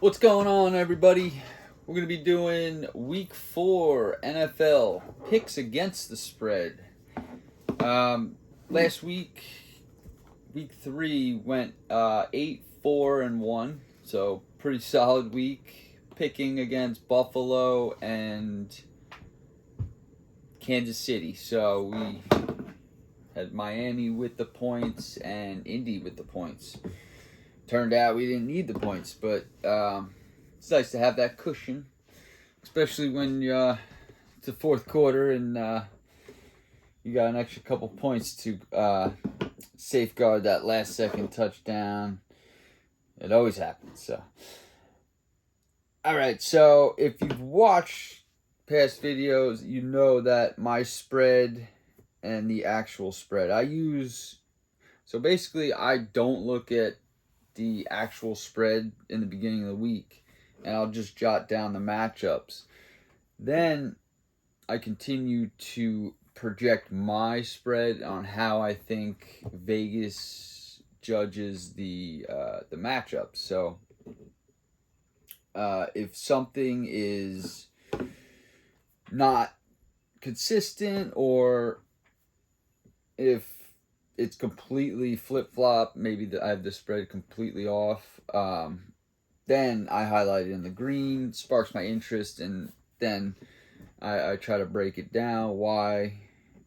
What's going on, everybody? We're going to be doing Week 4 NFL picks against the spread. Last week, Week 3 went 8-4-1, so pretty solid week. Picking against Buffalo and Kansas City. So we had Miami with the points and Indy with the points. Turned out we didn't need the points, but it's nice to have that cushion, especially when it's the fourth quarter and you got an extra couple points to safeguard that last-second touchdown. It always happens. So, all right. So if you've watched past videos, you know that my spread and the actual spread I use. So basically, I don't look at the actual spread in the beginning of the week, and I'll just jot down the matchups. Then I continue to project my spread on how I think Vegas judges the matchups. So if something is not consistent, or if it's completely flip-flop, maybe I have the spread completely off, then I highlight it in the green, sparks my interest, and then I try to break it down, why,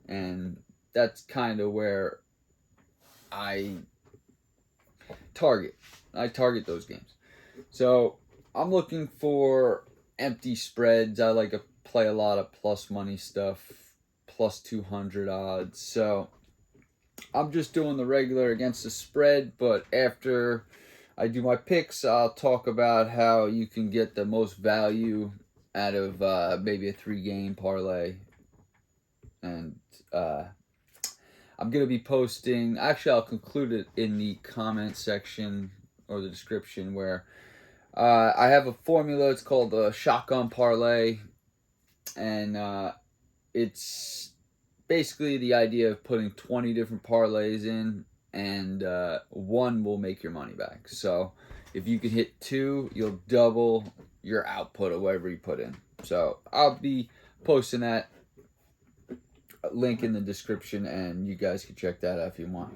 and that's kind of where I target those games. So I'm looking for empty spreads. I like to play a lot of plus money stuff, plus 200 odds. So I'm just doing the regular against the spread, but after I do my picks, I'll talk about how you can get the most value out of maybe a 3-game parlay. And I'm going to be posting, actually I'll conclude it in the comment section or the description, where I have a formula. It's called a shotgun parlay, and it's basically the idea of putting 20 different parlays in, and one will make your money back. So if you can hit 2, you'll double your output of whatever you put in. So I'll be posting that link in the description, and you guys can check that out if you want.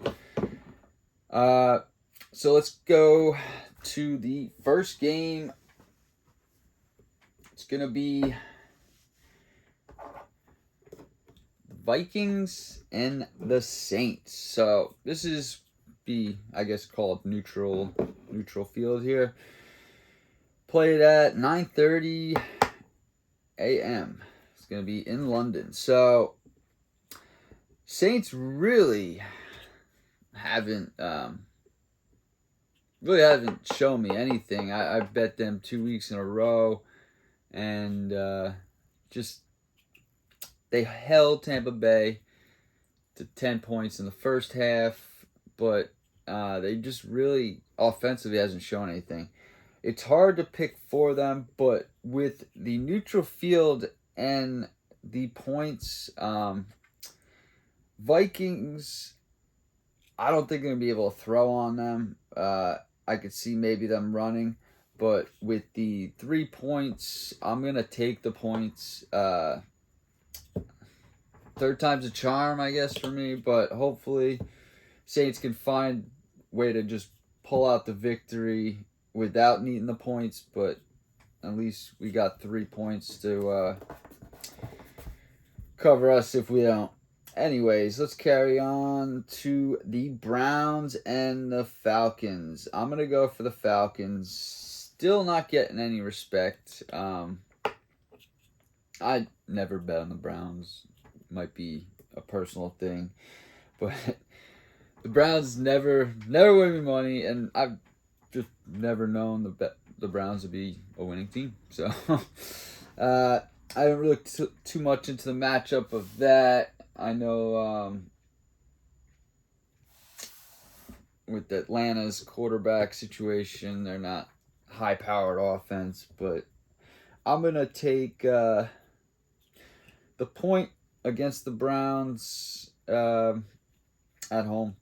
So let's go to the first game. It's going to be Vikings and the Saints. So this is I guess, called neutral field here. Played at 9:30 a.m. It's going to be in London. So Saints really haven't shown me anything. I bet them 2 weeks in a row, and just they held Tampa Bay to 10 points in the first half, but they just really offensively hasn't shown anything. It's hard to pick for them, but with the neutral field and the points, Vikings, I don't think they're going to be able to throw on them. I could see maybe them running, but with the 3 points, I'm going to take the points. Third time's a charm, I guess, for me, but hopefully Saints can find a way to just pull out the victory without needing the points, but at least we got 3 points to cover us if we don't. Anyways, let's carry on to the Browns and the Falcons. I'm going to go for the Falcons. Still not getting any respect. I never bet on the Browns. Might be a personal thing, but the Browns never win me money, and I've just never known the Browns to be a winning team. So I haven't looked too much into the matchup of that. I know with Atlanta's quarterback situation, they're not high-powered offense, but I'm gonna take the point against the Browns at home.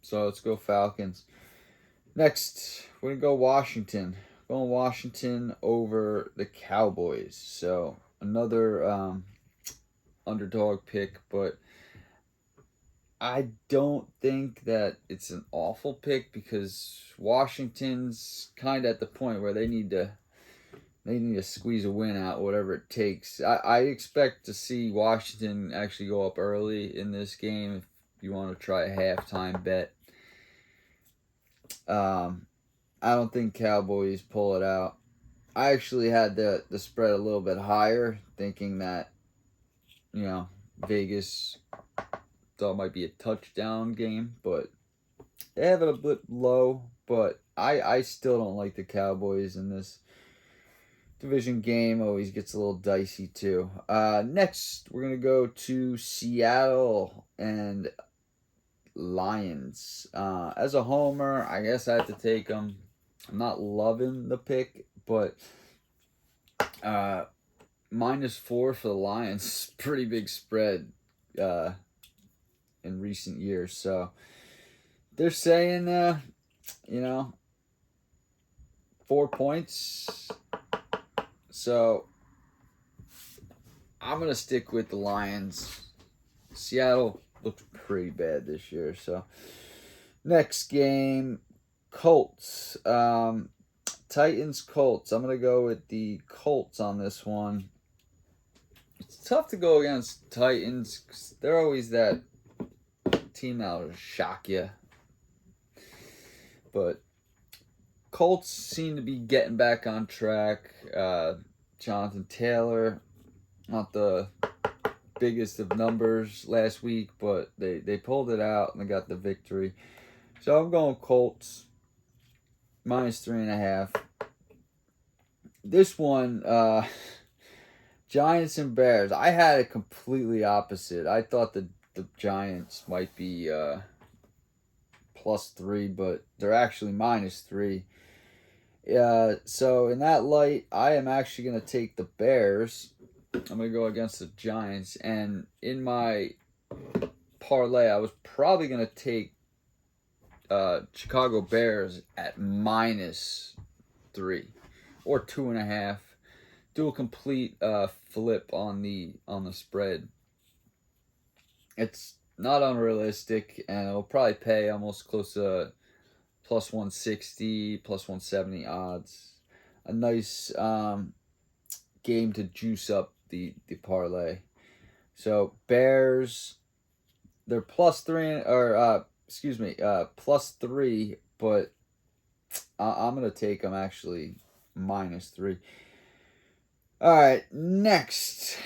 So let's go Falcons. Next, we're going to go Washington. Going Washington over the Cowboys. So another underdog pick, but I don't think that it's an awful pick because Washington's kind of at the point where they need to squeeze a win out, whatever it takes. I expect to see Washington actually go up early in this game if you want to try a halftime bet. I don't think Cowboys pull it out. I actually had the spread a little bit higher, thinking that, Vegas thought it might be a touchdown game, but they have it a bit low. But I still don't like the Cowboys in this division game. Always gets a little dicey too. Next, we're going to go to Seattle and Lions. As a homer, I guess I have to take them. I'm not loving the pick, but -4 for the Lions, pretty big spread in recent years. So they're saying, 4 points. So I'm going to stick with the Lions. Seattle looked pretty bad this year. So next game, Colts. Titans, Colts. I'm going to go with the Colts on this one. It's tough to go against Titans because they're always that team that'll shock you. But Colts seem to be getting back on track. Jonathan Taylor, not the biggest of numbers last week, but they pulled it out and they got the victory. So I'm going Colts -3.5. This one, Giants and Bears. I had it completely opposite. I thought the Giants might be +3, but they're actually -3. So in that light, I am actually going to take the Bears. I'm going to go against the Giants. And in my parlay, I was probably going to take Chicago Bears at -3 or 2.5. Do a complete flip on the spread. It's not unrealistic, and it'll probably pay almost close to +160, +170 odds. A nice game to juice up the parlay. So Bears, they're +3 or +3, but I'm gonna take them actually -3. All right, next.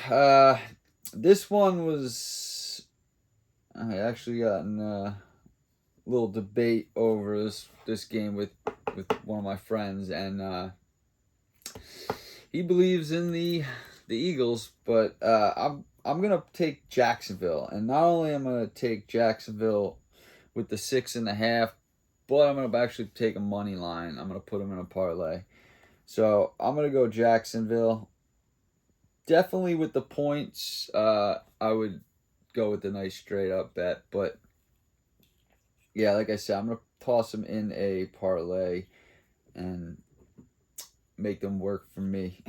This one was I actually got in a little debate over this game with one of my friends, and he believes in the Eagles, but I'm gonna take Jacksonville, and not only am I gonna take Jacksonville with the 6.5, but I'm gonna actually take a money line. I'm gonna put them in a parlay. So I'm gonna go Jacksonville. Definitely with the points, I would go with the nice straight up bet, but yeah, like I said, I'm gonna toss them in a parlay and make them work for me.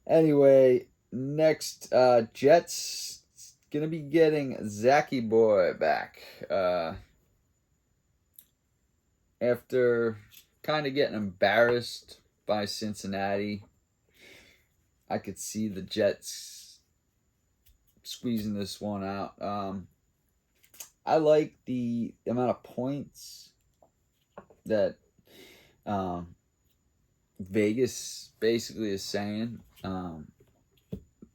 Anyway, next, Jets gonna be getting Zachy Boy back after kind of getting embarrassed by Cincinnati. I could see the Jets squeezing this one out. I like the amount of points that Vegas basically is saying.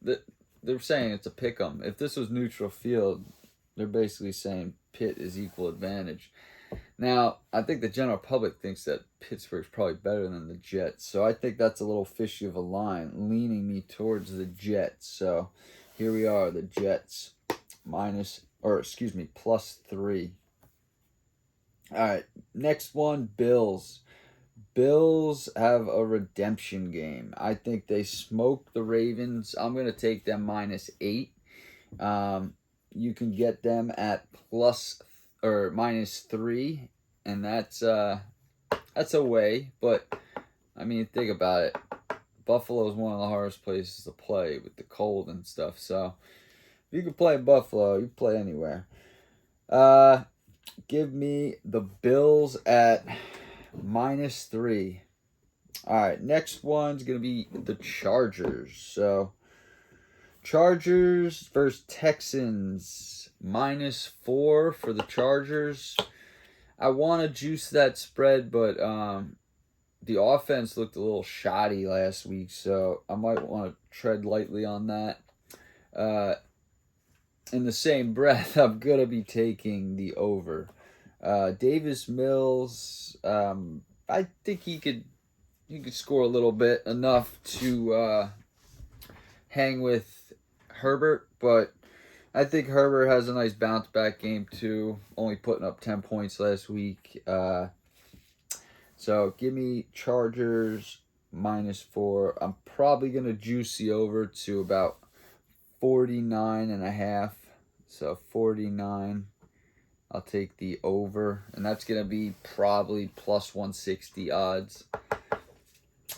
They're saying it's a pick 'em. If this was neutral field, they're basically saying Pitt is equal advantage. Now, I think the general public thinks that Pittsburgh's probably better than the Jets, so I think that's a little fishy of a line, leaning me towards the Jets. So here we are, the Jets +3. All right, next one, Bills. Bills have a redemption game. I think they smoked the Ravens. I'm going to take them -8. You can get them at -3, and that's a way. But mean, think about it. Buffalo is one of the hardest places to play with the cold and stuff. So if you can play Buffalo, you play anywhere. Give me the Bills at -3. All right, next one's going to be the Chargers. So Chargers versus Texans, -4 for the Chargers. I want to juice that spread, but the offense looked a little shoddy last week, so I might want to tread lightly on that. In the same breath, I'm going to be taking the over. Davis Mills, I think he could score a little bit, enough to hang with Herbert, but I think Herbert has a nice bounce back game too, only putting up 10 points last week. So give me Chargers -4. I'm probably going to juice the over to about 49.5. So 49. I'll take the over, and that's going to be probably +160 odds.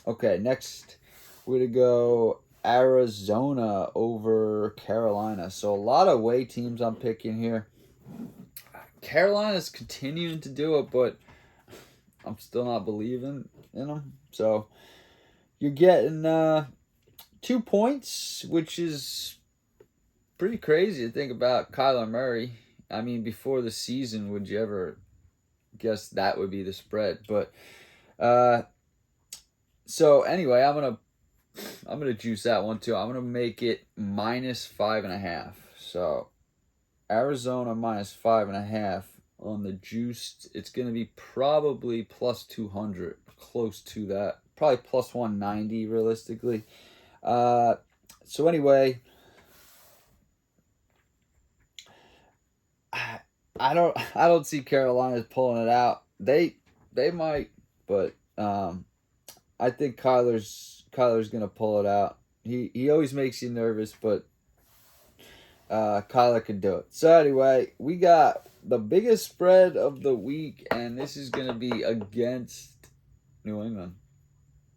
Okay, next we're going to go Arizona over Carolina. So a lot of away teams I'm picking here. Carolina's continuing to do it, but I'm still not believing in them. So you're getting 2 points, which is pretty crazy to think about. Kyler Murray. I mean, before the season, would you ever guess that would be the spread? But so anyway, I'm gonna juice that one too. I'm gonna make it -5.5. So Arizona -5.5 on the juiced. It's gonna be probably +200, close to that. Probably +190 realistically. So anyway, I don't see Carolina pulling it out. They might, but I think Kyler's gonna pull it out. He always makes you nervous, but Kyler can do it. So anyway, we got the biggest spread of the week, and this is gonna be against New England.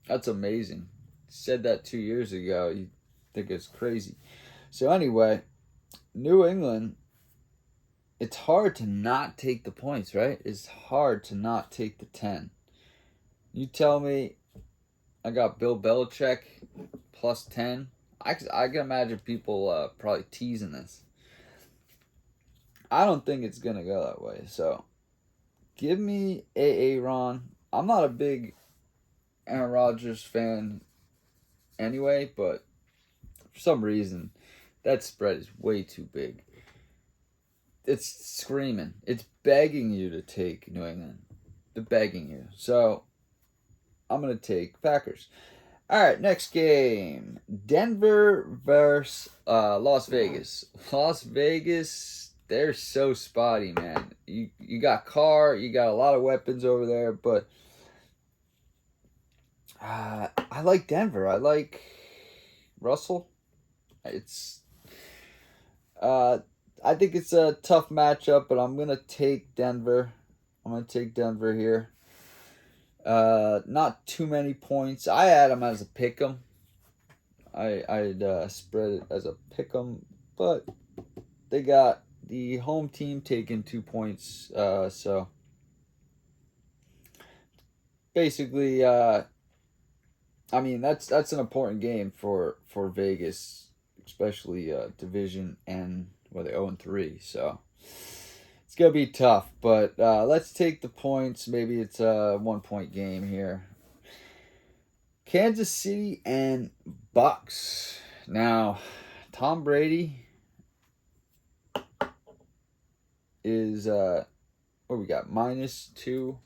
That's amazing. Said that 2 years ago. You think it's crazy. So anyway, New England. It's hard to not take the points, right? It's hard to not take the 10. You tell me I got Bill Belichick +10. I can imagine people probably teasing this. I don't think it's going to go that way. So give me Aaron. I'm not a big Aaron Rodgers fan anyway, but for some reason, that spread is way too big. It's screaming. It's begging you to take New England. They're begging you. So, I'm going to take Packers. All right, next game. Denver versus Las Vegas. Las Vegas, they're so spotty, man. You got Carr. You got a lot of weapons over there, but I like Denver. I like Russell. I think it's a tough matchup, but I'm going to take Denver. I'm going to take Denver here. Not too many points. I had them as a pick'em. I'd spread it as a pick'em, but they got the home team taking 2 points. So basically, I mean that's an important game for Vegas, especially division and. Well, they're 0-3, so it's going to be tough. But let's take the points. Maybe it's a 1-point game here. Kansas City and Bucks. Now, Tom Brady is, what we got, -2.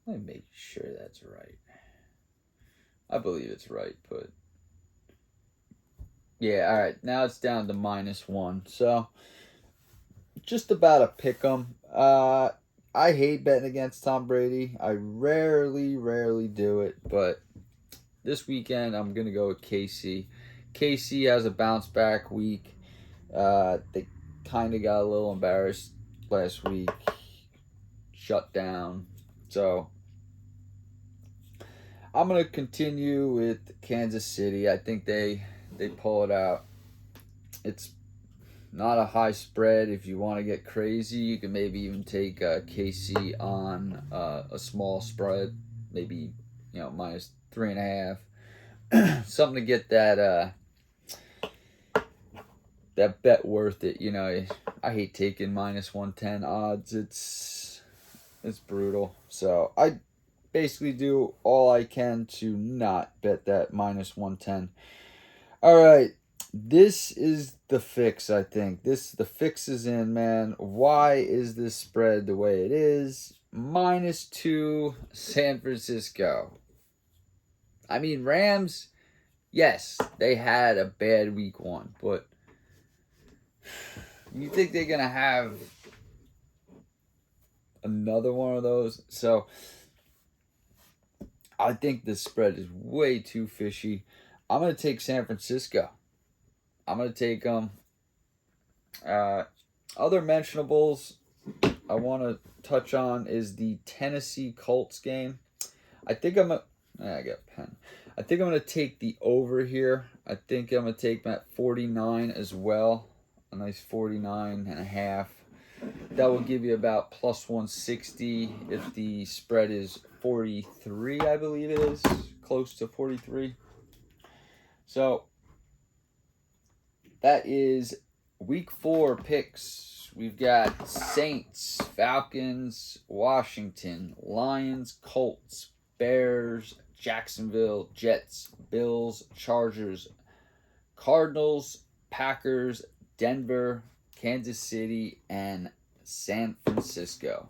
Let me make sure that's right. I believe it's right, but... Yeah, all right. Now it's down to -1. So, just about a pick 'em. I hate betting against Tom Brady. I rarely do it. But this weekend, I'm going to go with KC. KC has a bounce back week. They kind of got a little embarrassed last week. Shut down. So, I'm going to continue with Kansas City. I think they pull it out. It's not a high spread. If you want to get crazy, you can maybe even take KC on a small spread, maybe minus 3.5. Something to get that bet worth it. I hate taking minus 110 odds. It's brutal. So I basically do all I can to not bet that minus 110. All right. This is the fix, I think. The fix is in, man. Why is this spread the way it is? -2 San Francisco. I mean, Rams, yes, they had a bad week 1, but you think they're going to have another one of those? So I think this spread is way too fishy. I'm going to take San Francisco. I'm going to take them. Other mentionables I want to touch on is the Tennessee Colts game. I think I got a pen. I think I'm going to take the over here. I think I'm going to take them at 49 as well. A nice 49.5. That will give you about plus 160 if the spread is 43, I believe it is. Close to 43. So that is week 4 picks. We've got Saints, Falcons, Washington, Lions, Colts, Bears, Jacksonville, Jets, Bills, Chargers, Cardinals, Packers, Denver, Kansas City, and San Francisco.